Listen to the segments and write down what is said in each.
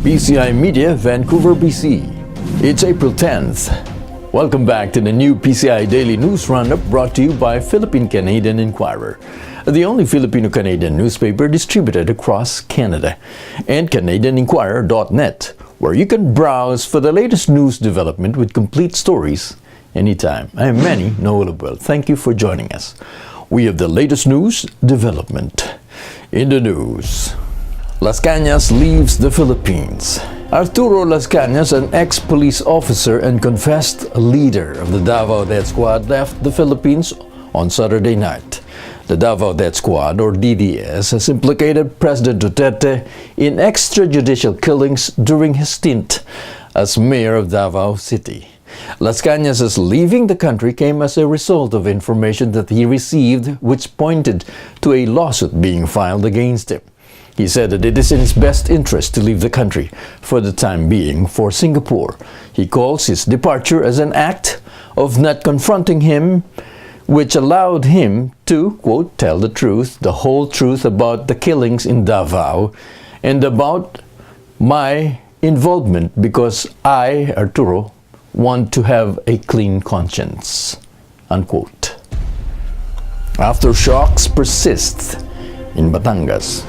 PCI Media, Vancouver, BC. It's April 10th. Welcome back to the new PCI Daily News Roundup brought to you by Philippine-Canadian Inquirer, the only Filipino-Canadian newspaper distributed across Canada, and CanadianInquirer.net, where you can browse for the latest news development with complete stories anytime. I am Manny Noelabel. Thank you for joining us. We have the latest news development. In the news, Lascañas leaves the Philippines. Arturo Lascañas, an ex-police officer and confessed leader of the Davao Death Squad, left the Philippines on Saturday night. The Davao Death Squad, or DDS, has implicated President Duterte in extrajudicial killings during his stint as mayor of Davao City. Lascañas' leaving the country came as a result of information that he received which pointed to a lawsuit being filed against him. He said that it is in his best interest to leave the country for the time being for Singapore. He calls his departure as an act of not confronting him, which allowed him to, quote, tell the truth, the whole truth about the killings in Davao and about my involvement because I, Arturo, want to have a clean conscience, unquote. Aftershocks persist in Batangas.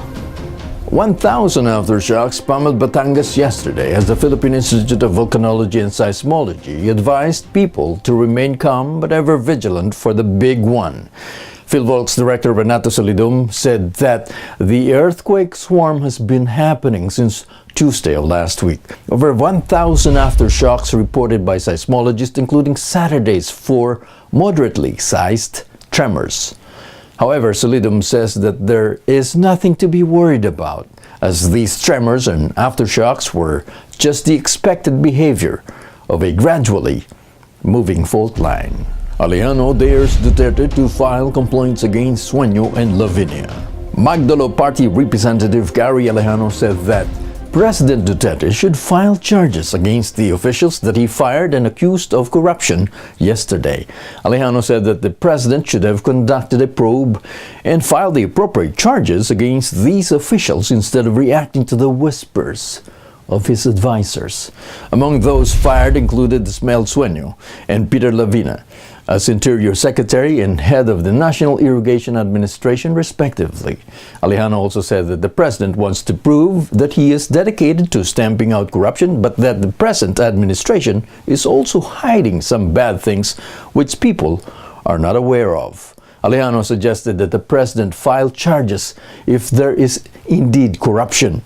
1,000 aftershocks pummeled Batangas yesterday as the Philippine Institute of Volcanology and Seismology advised people to remain calm but ever vigilant for the big one. PhilVolc's director Renato Solidum said that the earthquake swarm has been happening since Tuesday of last week. Over 1,000 aftershocks reported by seismologists, including Saturday's 4 moderately sized tremors. However, Solidum says that there is nothing to be worried about, as these tremors and aftershocks were just the expected behavior of a gradually moving fault line. Alejano dares Duterte to file complaints against Sueño and Laviña. Magdalo Party Representative Gary Alejano said that President Duterte should file charges against the officials that he fired and accused of corruption yesterday. Alejano said that the president should have conducted a probe and filed the appropriate charges against these officials instead of reacting to the whispers of his advisors. Among those fired included Ismael Sueño and Peter Laviña as Interior Secretary and head of the National Irrigation Administration, respectively. Alejano also said that the president wants to prove that he is dedicated to stamping out corruption, but that the present administration is also hiding some bad things which people are not aware of. Alejano suggested that the president file charges if there is indeed corruption.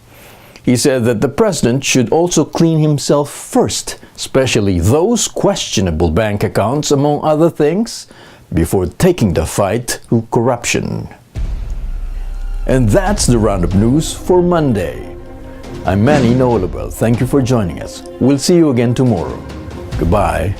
He said that the president should also clean himself first, especially those questionable bank accounts, among other things, before taking the fight to corruption. And that's the Roundup News for Monday. I'm Manny Noelabel. Thank you for joining us. We'll see you again tomorrow. Goodbye.